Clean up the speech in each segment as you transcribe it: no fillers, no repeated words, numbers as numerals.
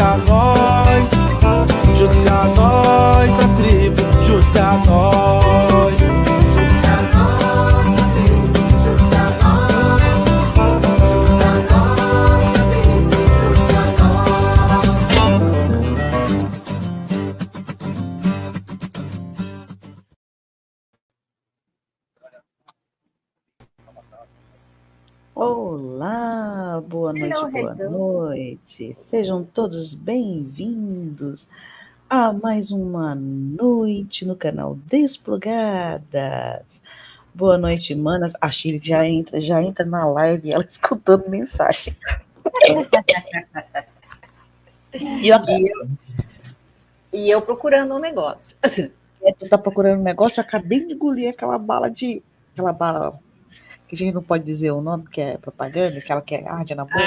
a nós, junte-se a nós, a tribo, junte-se a nós. Junte-se a nós, a tribo, junte-se a nós. Junte-se a nós, a tribo, junte-se a Olá, boa noite. Sejam todos bem-vindos a mais uma noite no canal Desplugadas. Boa noite, manas. A Shirley já entra na live, ela escutando mensagem. E eu procurando um negócio. Tu tá procurando um negócio, eu acabei de engolir aquela bala que a gente não pode dizer o nome, que é propaganda, aquela que arde na boca.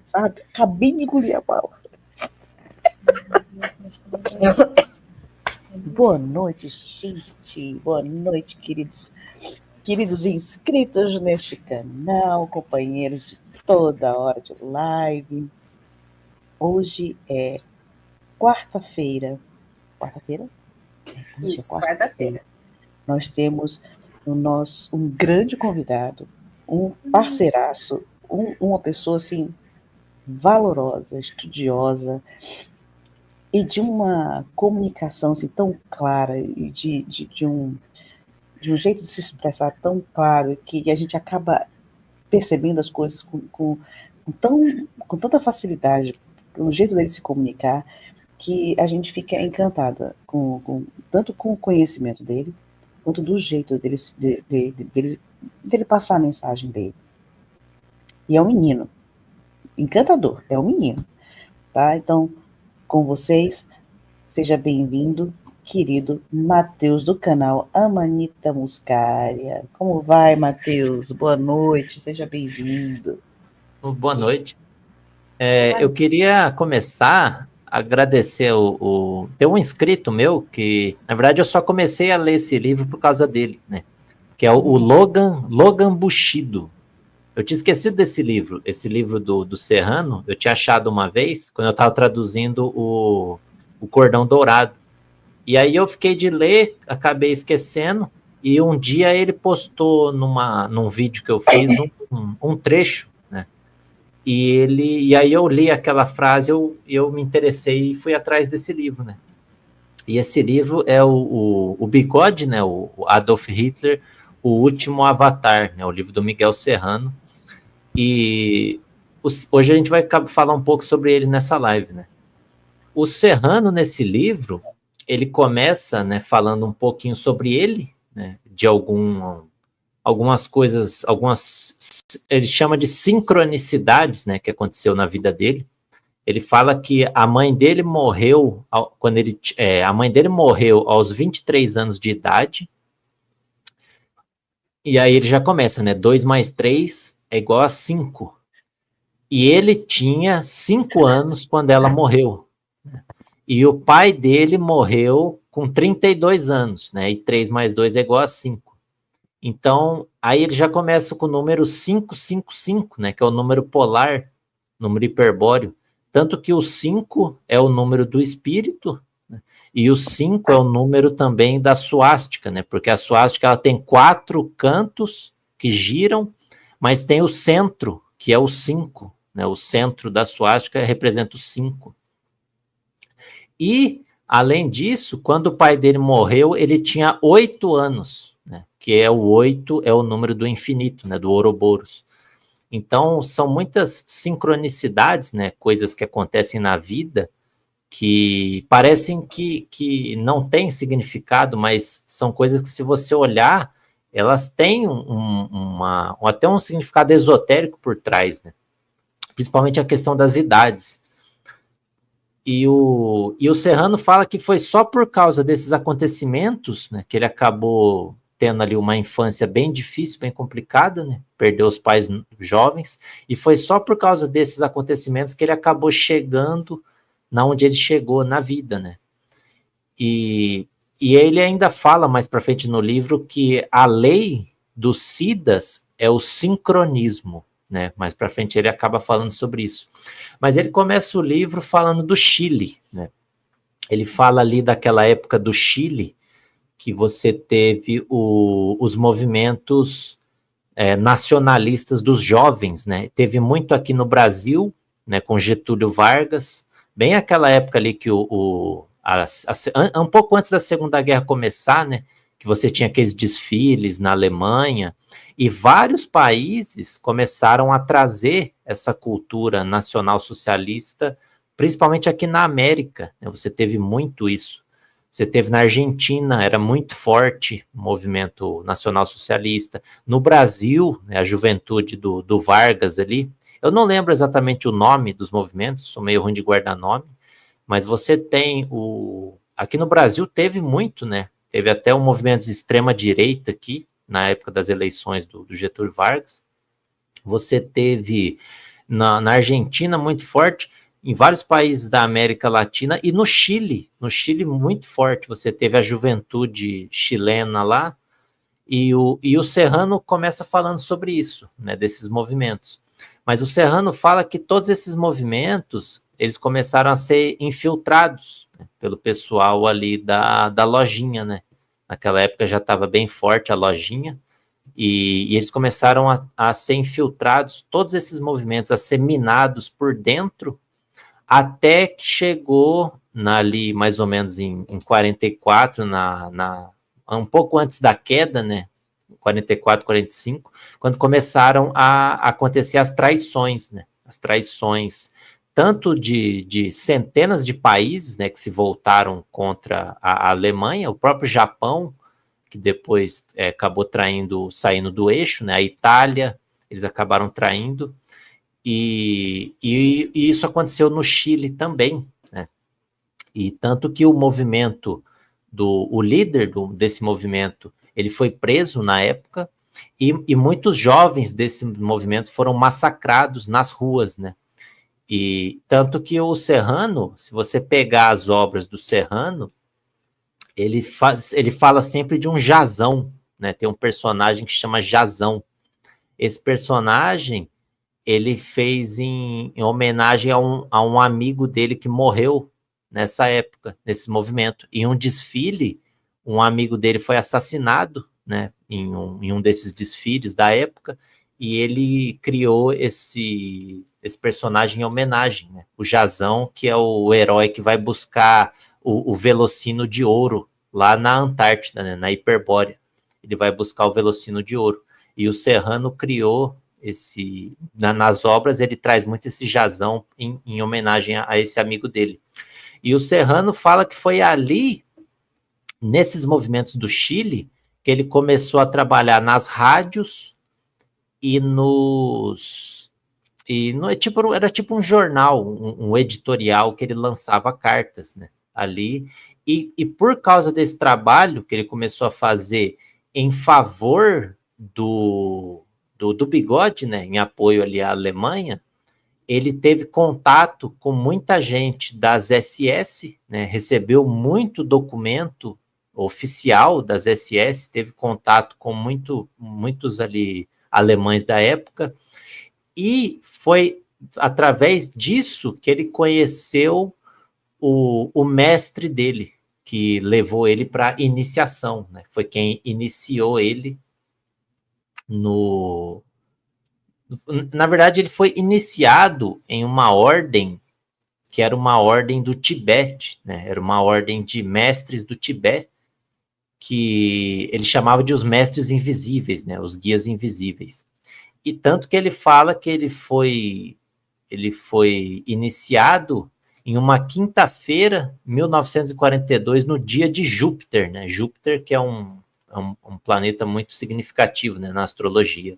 Sabe? Acabei de engolir a bala. Boa noite, gente. Boa noite, queridos inscritos neste canal, companheiros de toda hora de live. Hoje é quarta-feira. Quarta-feira? Isso, quarta-feira. Nós temos um grande convidado, um parceiraço, uma pessoa assim valorosa, estudiosa e de uma comunicação assim, tão clara e de um jeito de se expressar tão claro que a gente acaba percebendo as coisas com tanta facilidade, o jeito dele se comunicar, que a gente fica encantada tanto com o conhecimento dele, quanto do jeito dele passar a mensagem dele. E é um menino, encantador, é um menino, tá? Então, com vocês, seja bem-vindo, querido Matheus, do canal Amanita Muscaria. Como vai, Matheus? Boa noite, seja bem-vindo. Boa noite. Eu queria começar agradecer tem um inscrito meu que, na verdade, eu só comecei a ler esse livro por causa dele, né? Que é o Logan Bushido. Eu tinha esquecido desse livro, esse livro do Serrano. Eu tinha achado uma vez, quando eu estava traduzindo o Cordão Dourado. E aí eu fiquei de ler, acabei esquecendo, e um dia ele postou num vídeo que eu fiz um trecho, né? E aí eu li aquela frase, eu me interessei e fui atrás desse livro, né? E esse livro é o Bigode, né? O Adolf Hitler, O Último Avatar, né? O livro do Miguel Serrano. E hoje a gente vai falar um pouco sobre ele nessa live, né? O Serrano, nesse livro, ele começa, né, falando um pouquinho sobre ele, né? De algumas coisas, ele chama de sincronicidades, né, que aconteceu na vida dele. Ele fala que a mãe dele morreu aos 23 anos de idade, e aí ele já começa, né, 2 mais 3 é igual a 5, e ele tinha 5 anos quando ela morreu, e o pai dele morreu com 32 anos, né, e 3 mais 2 é igual a 5. Então, aí ele já começa com o número 555, né, que é o número polar, número hiperbóreo. Tanto que o 5 é o número do espírito, né, e o 5 é o número também da suástica, né, porque a suástica ela tem 4 cantos que giram, mas tem o centro, que é o 5. Né, o centro da suástica representa o 5. E, além disso, quando o pai dele morreu, ele tinha 8 anos. Né, que é o 8, é o número do infinito, né, do Ouroboros. Então, são muitas sincronicidades, né, coisas que acontecem na vida, que parecem que não têm significado, mas são coisas que, se você olhar, elas têm até um significado esotérico por trás, né, principalmente a questão das idades. E o Serrano fala que foi só por causa desses acontecimentos, né, que ele acabou tendo ali uma infância bem difícil, bem complicada, né? Perdeu os pais jovens, e foi só por causa desses acontecimentos que ele acabou chegando na onde ele chegou na vida, né? E ele ainda fala mais para frente no livro que a lei dos Siddhas é o sincronismo, né? Mais para frente ele acaba falando sobre isso. Mas ele começa o livro falando do Chile, né? Ele fala ali daquela época do Chile, que você teve os movimentos nacionalistas dos jovens, né? Teve muito aqui no Brasil, né, com Getúlio Vargas, bem aquela época ali que um pouco antes da Segunda Guerra começar, né, que você tinha aqueles desfiles na Alemanha, e vários países começaram a trazer essa cultura nacional socialista, principalmente aqui na América, né, você teve muito isso. Você teve na Argentina, era muito forte o movimento nacional socialista. No Brasil, né, a juventude do Vargas ali, eu não lembro exatamente o nome dos movimentos, sou meio ruim de guardar nome, mas você tem aqui no Brasil teve muito, né? Teve até um movimento de extrema-direita aqui, na época das eleições do Getúlio Vargas. Você teve na Argentina muito forte, em vários países da América Latina e no Chile muito forte. Você teve a juventude chilena lá, e o Serrano começa falando sobre isso, né, desses movimentos. Mas o Serrano fala que todos esses movimentos, eles começaram a ser infiltrados, né, pelo pessoal ali da lojinha, né? Naquela época já estava bem forte a lojinha, e eles começaram a ser infiltrados, todos esses movimentos, a ser minados por dentro, até que chegou ali mais ou menos em 44, um pouco antes da queda, né? 44, 45, quando começaram a acontecer as traições, né? As traições, tanto de centenas de países, né, que se voltaram contra a Alemanha, o próprio Japão, que depois acabou saindo do eixo, né? A Itália, eles acabaram traindo, e isso aconteceu no Chile também, né? E tanto que o movimento, o líder desse movimento, ele foi preso na época, e muitos jovens desse movimento foram massacrados nas ruas, né? E tanto que o Serrano, se você pegar as obras do Serrano, ele fala sempre de um Jazão, né? Tem um personagem que chama Jazão. Esse personagem ele fez em homenagem a um amigo dele que morreu nessa época, nesse movimento. Em um desfile, um amigo dele foi assassinado, né, em um desses desfiles da época, e ele criou esse personagem em homenagem, né, o Jazão, que é o herói que vai buscar o Velocino de ouro lá na Antártida, né, na Hiperbórea. Ele vai buscar o Velocino de ouro. E o Serrano criou nas obras, ele traz muito esse Jazão em homenagem a esse amigo dele. E o Serrano fala que foi ali, nesses movimentos do Chile, que ele começou a trabalhar nas rádios era tipo um jornal, um editorial que ele lançava cartas, né, ali. E por causa desse trabalho que ele começou a fazer em favor do Bigode, né, em apoio ali à Alemanha, ele teve contato com muita gente das SS, né, recebeu muito documento oficial das SS, teve contato com muitos ali alemães da época, e foi através disso que ele conheceu o mestre dele, que levou ele para iniciação, né, foi quem iniciou ele na verdade, ele foi iniciado em uma ordem que era uma ordem do Tibete, né? Era uma ordem de mestres do Tibete, que ele chamava de os mestres invisíveis, né? Os guias invisíveis. E tanto que ele fala que ele foi iniciado em uma quinta-feira, 1942, no dia de Júpiter, né? Júpiter, que é um planeta muito significativo, né, na astrologia.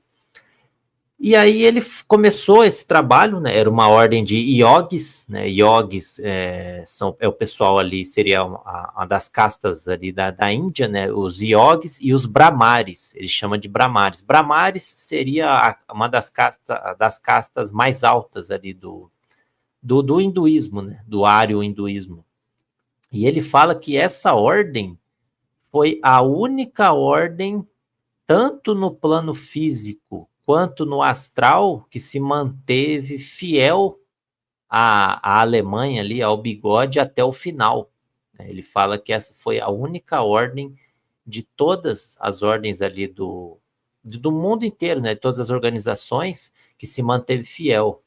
E aí ele começou esse trabalho, né, era uma ordem de iogues, né, iogues é o pessoal ali, seria uma das castas ali da Índia, né, os iogues e os brahmares, ele chama de brahmares. Brahmares seria uma das castas mais altas ali do hinduísmo, né, do áreo hinduísmo. E ele fala que essa ordem foi a única ordem, tanto no plano físico quanto no astral, que se manteve fiel à Alemanha ali, ao Bigode, até o final. Ele fala que essa foi a única ordem de todas as ordens ali do mundo inteiro, né? Todas as organizações que se manteve fiel.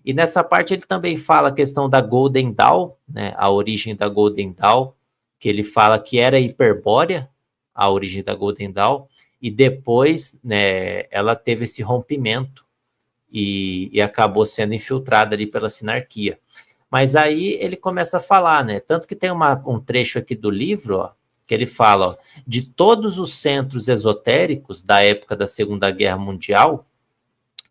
E nessa parte ele também fala a questão da Golden Dawn, né? A origem da Golden Dawn, que ele fala que era Hiperbórea, a origem da Golden Dawn, e depois, né, ela teve esse rompimento e acabou sendo infiltrada ali pela sinarquia. Mas aí ele começa a falar, né? Tanto que tem um trecho aqui do livro, ó, que ele fala, ó, de todos os centros esotéricos da época da Segunda Guerra Mundial,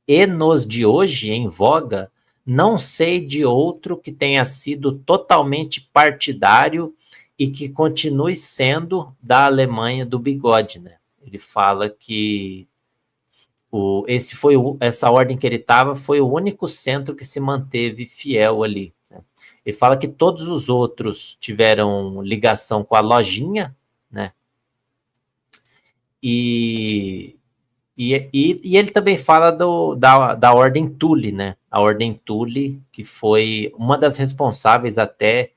e nos de hoje em voga, não sei de outro que tenha sido totalmente partidário e que continue sendo da Alemanha do Bigode, né? Ele fala que essa ordem que ele estava foi o único centro que se manteve fiel ali. Né? Ele fala que todos os outros tiveram ligação com a lojinha, né? E ele também fala da Ordem Thule, né? A Ordem Thule, que foi uma das responsáveis até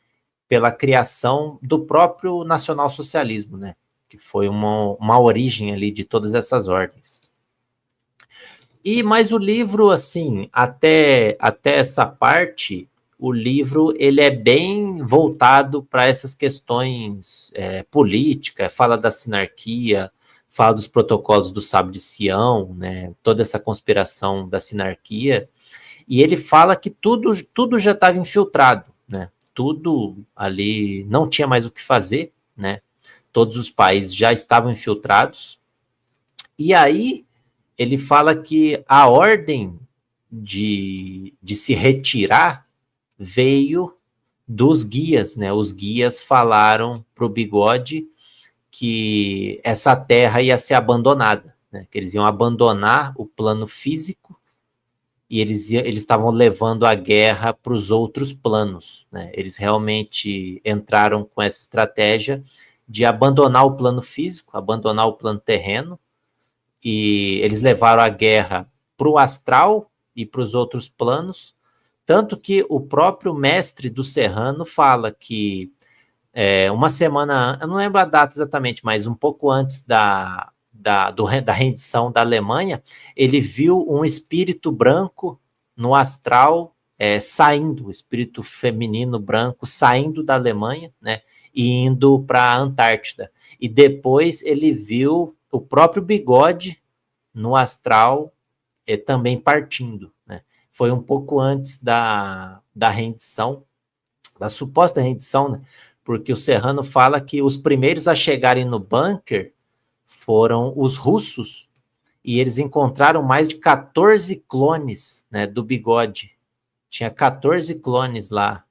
pela criação do próprio nacionalsocialismo, né? Que foi uma origem ali de todas essas ordens. Mas o livro, assim, até essa parte, o livro ele é bem voltado para essas questões políticas, fala da sinarquia, fala dos protocolos do Sábio de Sião, né, toda essa conspiração da sinarquia, e ele fala que tudo já estava infiltrado, né, tudo ali não tinha mais o que fazer, né, todos os países já estavam infiltrados, e aí ele fala que a ordem de se retirar veio dos guias, né, os guias falaram para o Bigode que essa terra ia ser abandonada, né? Que eles iam abandonar o plano físico e eles estavam levando a guerra para os outros planos, né? Eles realmente entraram com essa estratégia de abandonar o plano físico, abandonar o plano terreno, e eles levaram a guerra para o astral e para os outros planos, tanto que o próprio mestre do Serrano fala que uma semana, eu não lembro a data exatamente, mas um pouco antes da rendição da Alemanha, ele viu um espírito branco no astral saindo, o espírito feminino branco saindo da Alemanha, né, e indo para a Antártida. E depois ele viu o próprio Bigode no astral também partindo, né. Foi um pouco antes da rendição, da suposta rendição, né, porque o Serrano fala que os primeiros a chegarem no bunker foram os russos, e eles encontraram mais de 14 clones, né, do Bigode. Tinha 14 clones lá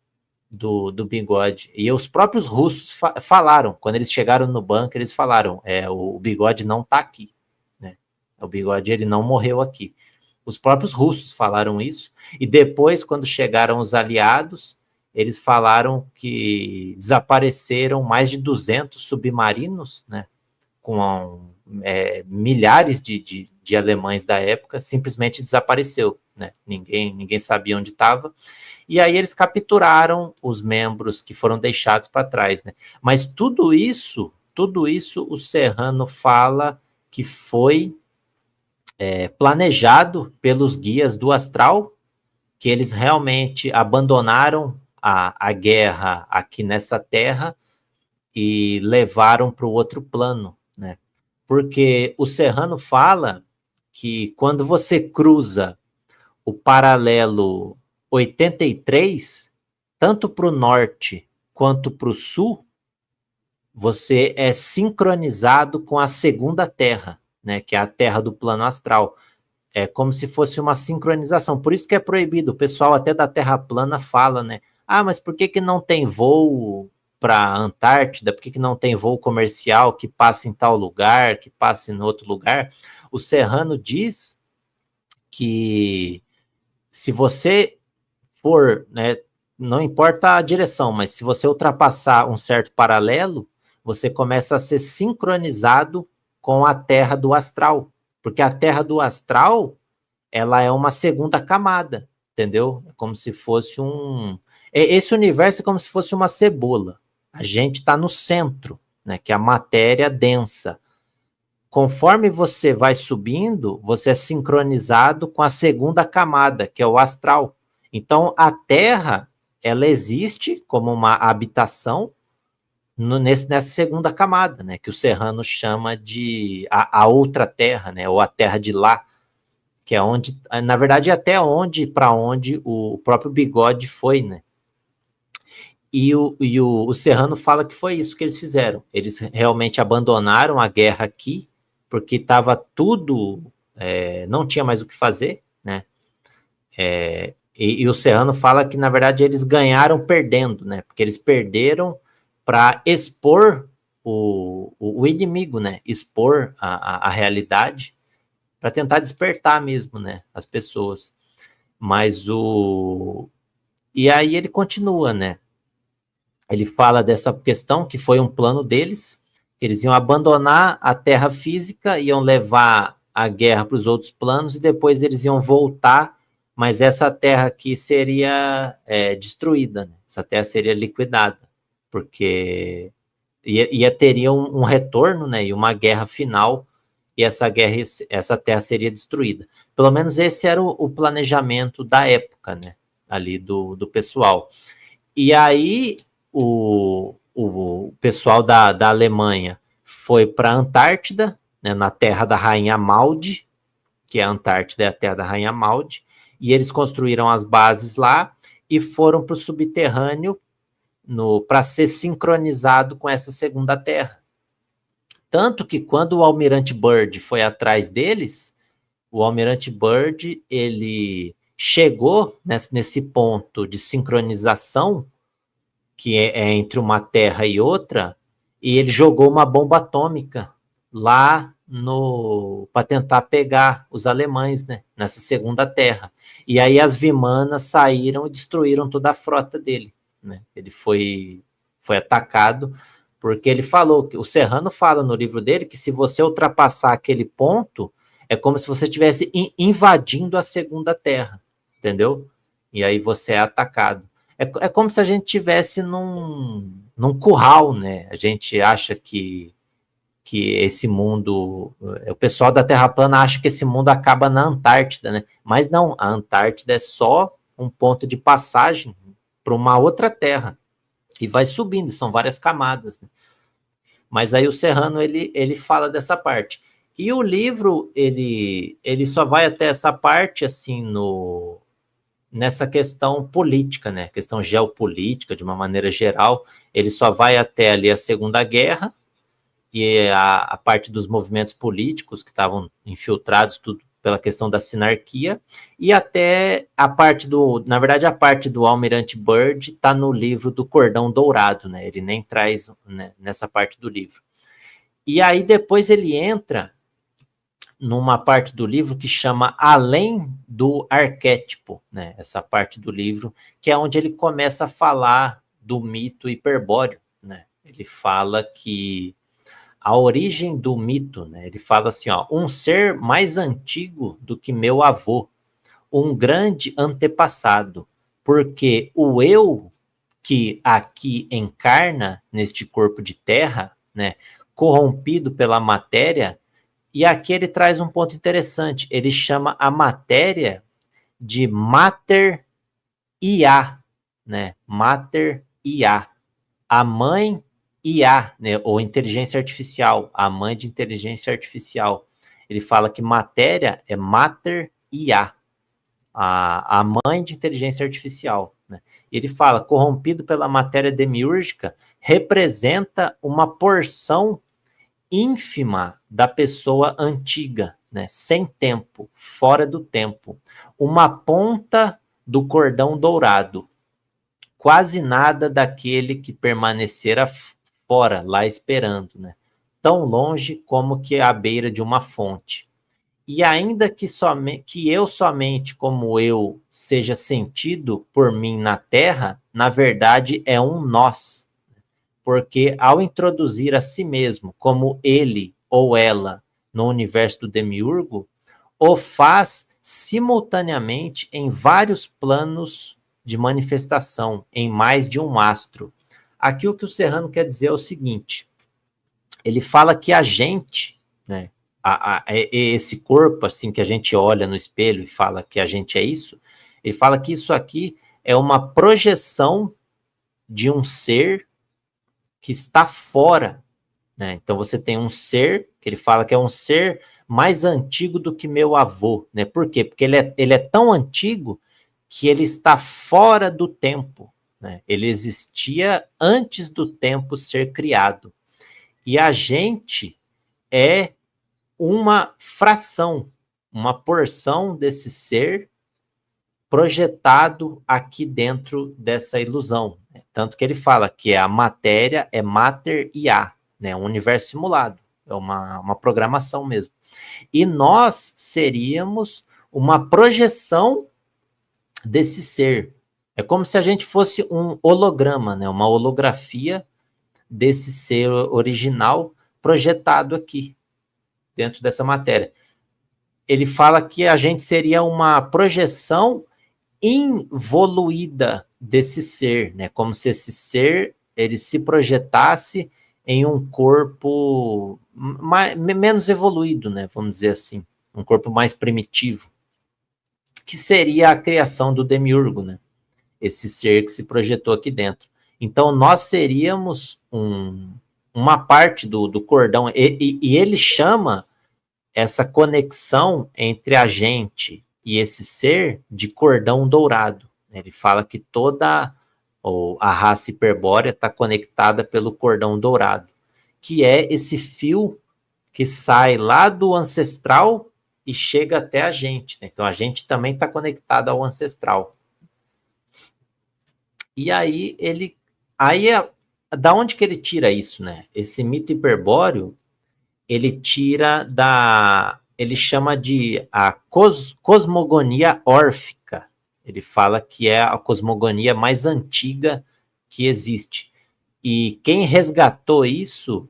do Bigode. E os próprios russos falaram, quando eles chegaram no bunker, eles falaram, o Bigode não está aqui. Né? O Bigode ele não morreu aqui. Os próprios russos falaram isso, e depois, quando chegaram os aliados, eles falaram que desapareceram mais de 200 submarinos, né, com milhares de alemães da época, simplesmente desapareceu, né, ninguém sabia onde estava, e aí eles capturaram os membros que foram deixados para trás, né, mas tudo isso o Serrano fala que foi planejado pelos guias do astral, que eles realmente abandonaram a guerra aqui nessa terra e levaram para o outro plano, né? Porque o Serrano fala que quando você cruza o paralelo 83, tanto para o norte quanto para o sul, você é sincronizado com a segunda terra, né? Que é a terra do plano astral. É como se fosse uma sincronização. Por isso que é proibido. O pessoal até da Terra plana fala, né? Ah, mas por que não tem voo para a Antártida? Por que não tem voo comercial que passe em tal lugar, que passe em outro lugar? O Serrano diz que se você for, né, não importa a direção, mas se você ultrapassar um certo paralelo, você começa a ser sincronizado com a Terra do astral. Porque a Terra do astral ela é uma segunda camada, entendeu? É como se fosse esse universo é como se fosse uma cebola. A gente está no centro, né, que é a matéria densa. Conforme você vai subindo, você é sincronizado com a segunda camada, que é o astral. Então, a Terra, ela existe como uma habitação nessa segunda camada, né, que o Serrano chama de a outra Terra, né, ou a Terra de lá, que é onde, na verdade, até para onde o próprio Bigode foi, né. E o Serrano fala que foi isso que eles fizeram. Eles realmente abandonaram a guerra aqui, porque estava tudo, não tinha mais o que fazer, né? E o Serrano fala que, na verdade, eles ganharam perdendo, né? Porque eles perderam para expor o inimigo, né? Expor a realidade, para tentar despertar mesmo, né? As pessoas. Mas E aí ele continua, né? Ele fala dessa questão que foi um plano deles, que eles iam abandonar a terra física, iam levar a guerra para os outros planos e depois eles iam voltar, mas essa terra aqui seria destruída, né? Essa terra seria liquidada, porque teria um retorno, né? E uma guerra final, e essa terra seria destruída. Pelo menos esse era o planejamento da época, né? Ali do pessoal. E aí o pessoal da Alemanha foi para a Antártida, né, na terra da Rainha Maud, que é a Antártida, é a terra da Rainha Maud, e eles construíram as bases lá e foram para o subterrâneo para ser sincronizado com essa segunda terra. Tanto que quando o Almirante Byrd foi atrás deles, o Almirante Byrd, ele chegou nesse ponto de sincronização, que é entre uma terra e outra, e ele jogou uma bomba atômica lá para tentar pegar os alemães, né, nessa segunda terra. E aí as Vimanas saíram e destruíram toda a frota dele, né? Ele foi atacado, porque ele falou, o Serrano fala no livro dele, que se você ultrapassar aquele ponto, é como se você estivesse invadindo a segunda terra, entendeu? E aí você é atacado. É como se a gente estivesse num curral, né? A gente acha que esse mundo... O pessoal da Terra plana acha que esse mundo acaba na Antártida, né? Mas não, a Antártida é só um ponto de passagem para uma outra terra. E vai subindo, são várias camadas, né? Mas aí o Serrano, ele fala dessa parte. E o livro, ele só vai até essa parte, assim, nessa questão política, né? Questão geopolítica, de uma maneira geral, ele só vai até ali a Segunda Guerra e a parte dos movimentos políticos que estavam infiltrados, tudo pela questão da sinarquia, e até a parte na verdade, a parte do Almirante Byrd está no livro do Cordão Dourado, né? Ele nem traz, né, nessa parte do livro. E aí depois ele entra numa parte do livro que chama Além do Arquétipo, né? Essa parte do livro, que é onde ele começa a falar do mito hiperbóreo, né? Ele fala que a origem do mito, né? Ele fala assim, ó, um ser mais antigo do que meu avô, um grande antepassado, porque o eu que aqui encarna neste corpo de terra, né, corrompido pela matéria. E aqui ele traz um ponto interessante. Ele chama a matéria de Mater IA, né? Mater IA. A mãe IA, né? Ou inteligência artificial. A mãe de inteligência artificial. Ele fala que matéria é Mater IA. A mãe de inteligência artificial, né? Ele fala, corrompido pela matéria demiúrgica, representa uma porção ínfima da pessoa antiga, né? Sem tempo, fora do tempo. Uma ponta do cordão dourado. Quase nada daquele que permanecera fora, lá esperando, né? Tão longe como que à beira de uma fonte. E ainda que eu somente como eu seja sentido por mim na terra, na verdade é um nós. Porque ao introduzir a si mesmo como ele ou ela no universo do demiurgo, o faz simultaneamente em vários planos de manifestação, em mais de um astro. Aqui o que o Serrano quer dizer é o seguinte, ele fala que a gente, né, esse corpo assim que a gente olha no espelho e fala que a gente é isso, ele fala que isso aqui é uma projeção de um ser que está fora, né? Então você tem um ser, que ele fala que é um ser mais antigo do que meu avô, né? Por quê? Porque ele é tão antigo que ele está fora do tempo, né? Ele existia antes do tempo ser criado. E a gente é uma fração, uma porção desse ser projetado aqui dentro dessa ilusão. Né? Tanto que ele fala que a matéria é mater IA, né? Um universo simulado, é uma programação mesmo. E nós seríamos uma projeção desse ser. É como se a gente fosse um holograma, né? Uma holografia desse ser original projetado aqui, dentro dessa matéria. Ele fala que a gente seria uma projeção involuída desse ser, né? Como se esse ser ele se projetasse em um corpo menos evoluído, né? Vamos dizer assim, um corpo mais primitivo, que seria a criação do demiurgo, né? Esse ser que se projetou aqui dentro. Então nós seríamos uma parte do cordão, e ele chama essa conexão entre a gente e esse ser de cordão dourado. Ele fala que toda a raça hiperbórea está conectada pelo cordão dourado, que é esse fio que sai lá do ancestral e chega até a gente. Né? Então a gente também está conectado ao ancestral. E aí da onde que ele tira isso, né? Esse mito hiperbóreo, ele tira ele chama de a cosmogonia órfica. Ele fala que é a cosmogonia mais antiga que existe. E quem resgatou isso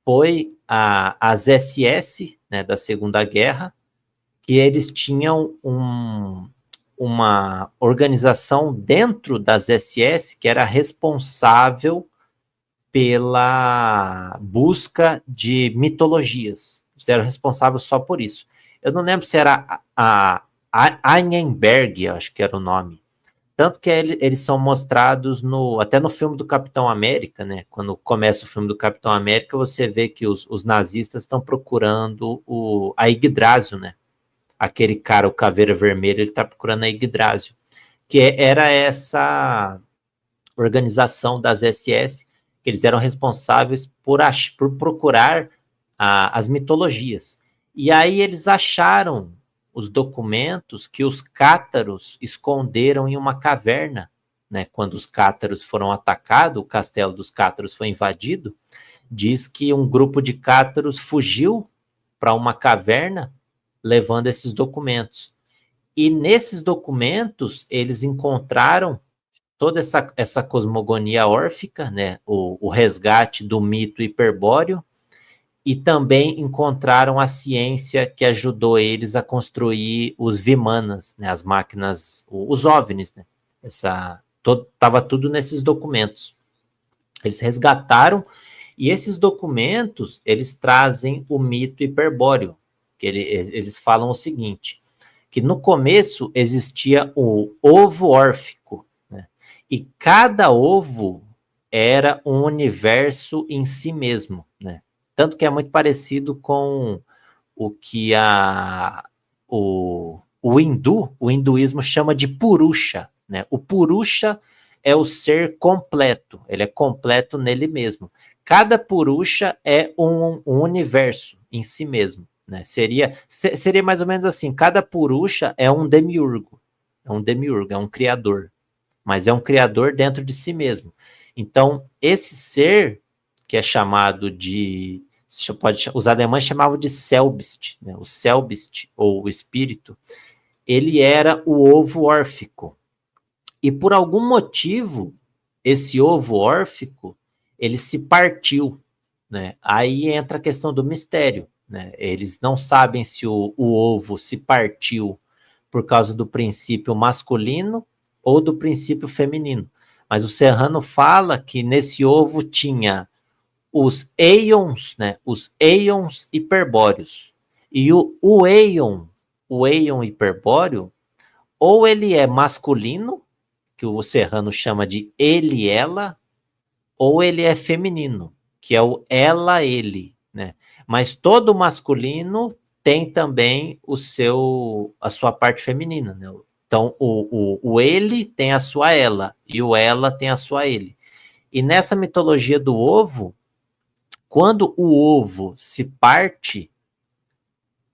foi as SS, né, da Segunda Guerra, que eles tinham uma organização dentro das SS que era responsável pela busca de mitologias. Eles eram responsáveis só por isso. Eu não lembro se era a Einenberg, acho que era o nome. Tanto que eles são mostrados até no filme do Capitão América, né? Quando começa o filme do Capitão América, você vê que os nazistas estão procurando a Yggdrasil, né? Aquele cara, o Caveira Vermelha, ele está procurando a Yggdrasil, que era essa organização das SS, que eles eram responsáveis por procurar as mitologias. E aí eles acharam os documentos que os cátaros esconderam em uma caverna, né? Quando os cátaros foram atacados, o castelo dos cátaros foi invadido, diz que um grupo de cátaros fugiu para uma caverna levando esses documentos. E nesses documentos eles encontraram toda essa cosmogonia órfica, né? O resgate do mito hiperbóreo, e também encontraram a ciência que ajudou eles a construir os Vimanas, né? As máquinas, os OVNIs, né? Estava tudo nesses documentos. Eles resgataram, e esses documentos, eles trazem o mito hiperbóreo, que eles falam o seguinte, que no começo existia o ovo órfico, né? E cada ovo era um universo em si mesmo, né? Tanto que é muito parecido com o que o hinduísmo chama de Purusha, né? O Purusha é o ser completo, ele é completo nele mesmo. Cada Purusha é um universo em si mesmo, né? Seria mais ou menos assim, cada Purusha é um demiurgo, é um criador, mas é um criador dentro de si mesmo. Então, esse ser, que é chamado de... os alemães chamavam de Selbst, né? O Selbst, ou o espírito, ele era o ovo órfico. E por algum motivo, esse ovo órfico, ele se partiu, né? Aí entra a questão do mistério, né? Eles não sabem se o ovo se partiu por causa do princípio masculino ou do princípio feminino. Mas o Serrano fala que nesse ovo tinha os éons, né, os éons hiperbóreos. E o éon hiperbóreo, ou ele é masculino, que o Serrano chama de ele, ela, ou ele é feminino, que é o ela, ele, né? Mas todo masculino tem também a sua parte feminina, né? Então, o ele tem a sua ela, e o ela tem a sua ele. E nessa mitologia do ovo, quando o ovo se parte,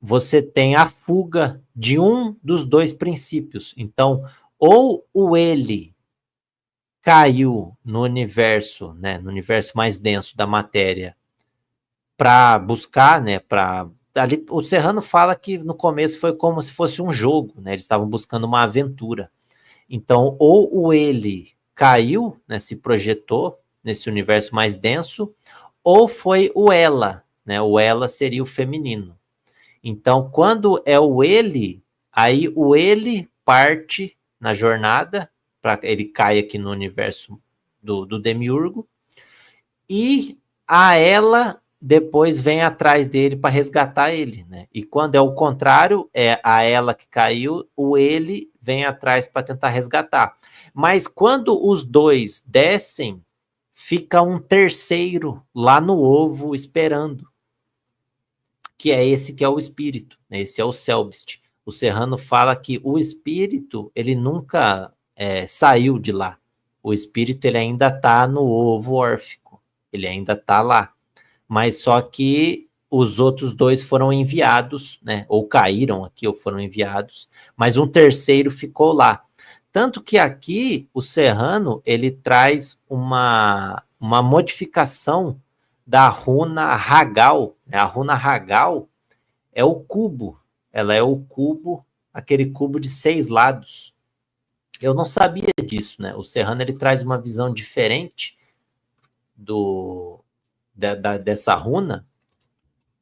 você tem a fuga de um dos dois princípios. Então, ou o ele caiu no universo, né, no universo mais denso da matéria, para buscar, né, ali, o Serrano fala que no começo foi como se fosse um jogo, né, eles estavam buscando uma aventura. Então, ou o ele caiu, né, se projetou nesse universo mais denso, ou foi o ela, né, o ela seria o feminino. Então, quando é o ele, aí o ele parte na jornada, ele cai aqui no universo do Demiurgo, e a ela depois vem atrás dele para resgatar ele, né? E quando é o contrário, é a ela que caiu, o ele vem atrás para tentar resgatar. Mas quando os dois descem, fica um terceiro lá no ovo esperando, que é esse que é o espírito, né? Esse é o Selbst. O Serrano fala que o espírito, ele nunca saiu de lá. O espírito, ele ainda está no ovo órfico, ele ainda está lá. Mas só que os outros dois foram enviados, né? Ou caíram aqui, ou foram enviados, mas um terceiro ficou lá. Tanto que aqui, o Serrano, ele traz uma modificação da runa Hagal. A runa Hagal é o cubo, ela é o cubo, aquele cubo de 6 lados. Eu não sabia disso, né? O Serrano, ele traz uma visão diferente dessa runa,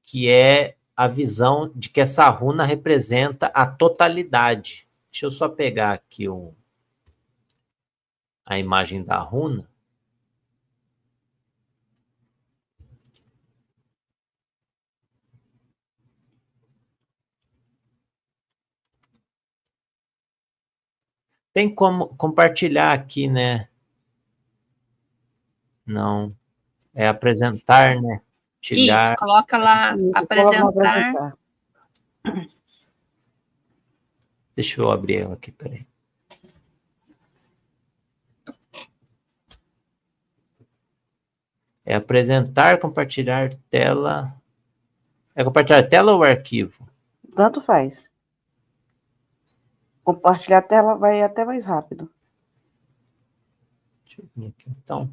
que é a visão de que essa runa representa a totalidade. Deixa eu só pegar aqui a imagem da runa. Tem como compartilhar aqui, né? Não. É apresentar, né? Isso, coloca lá, apresentar. Deixa eu abrir ela aqui, peraí. É apresentar, compartilhar tela. É compartilhar tela ou arquivo? Tanto faz. Compartilhar a tela vai até mais rápido. Deixa eu vir aqui, então.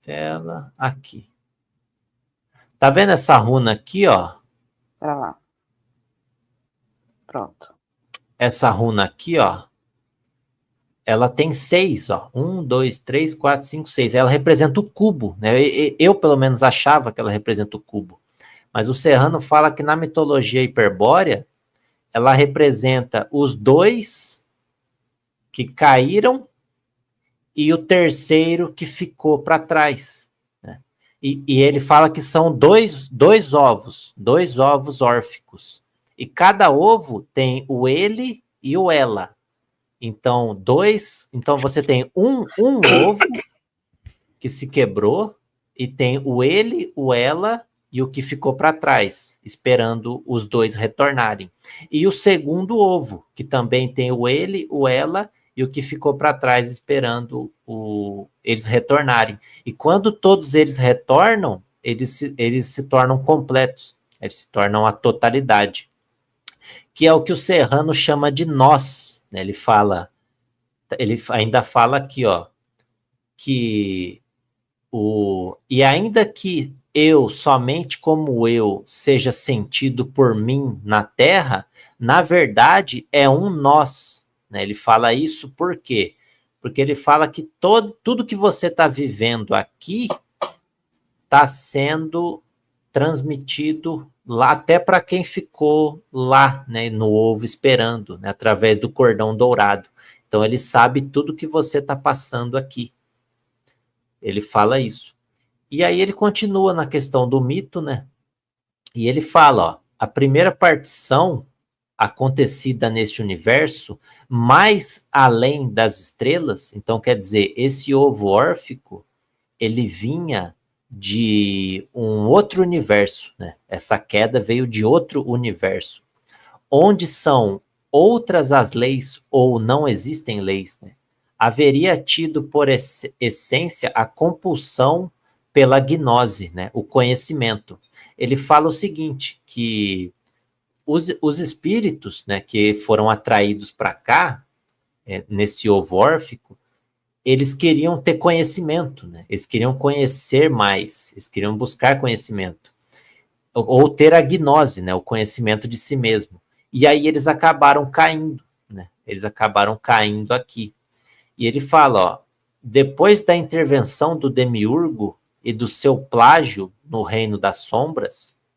Tela, aqui. Tá vendo essa runa aqui, ó? Para lá. Pronto. Essa runa aqui, ó. Ela tem 6, ó. 1, 2, 3, 4, 5, 6. Ela representa o cubo, né? Eu, pelo menos, achava que ela representa o cubo. Mas o Serrano fala que na mitologia hiperbórea, ela representa os dois que caíram e o terceiro que ficou para trás, né? E ele fala que são dois ovos órficos. E cada ovo tem o ele e o ela. Então, você tem um ovo que se quebrou e tem o ele, o ela e o que ficou para trás, esperando os dois retornarem. E o segundo ovo, que também tem o ele, o ela e o que ficou para trás, esperando eles retornarem. E quando todos eles retornam, eles se tornam completos, eles se tornam a totalidade, que é o que o Serrano chama de nós, né? Ele ainda fala aqui, ó, que e ainda que eu, somente como eu, seja sentido por mim na Terra, na verdade é um nós, né? Ele fala isso por quê? Porque ele fala que tudo que você está vivendo aqui está transmitido lá até para quem ficou lá, né, no ovo esperando, né, através do cordão dourado. Então ele sabe tudo que você está passando aqui. Ele fala isso. E aí ele continua na questão do mito, né? E ele fala, ó, a primeira partição acontecida neste universo, mais além das estrelas, então quer dizer, esse ovo órfico, ele vinha de um outro universo, né? Essa queda veio de outro universo, onde são outras as leis ou não existem leis, né? Haveria tido por essência a compulsão pela gnose, né? O conhecimento. Ele fala o seguinte, que os espíritos, né, que foram atraídos para cá, nesse ovo órfico, eles queriam ter conhecimento, né? Eles queriam conhecer mais, eles queriam buscar conhecimento, ou ter a gnose, né? O conhecimento de si mesmo. E aí eles acabaram caindo, né? Eles acabaram caindo aqui. E ele fala, ó, depois da intervenção do demiurgo e do seu plágio no reino das sombras,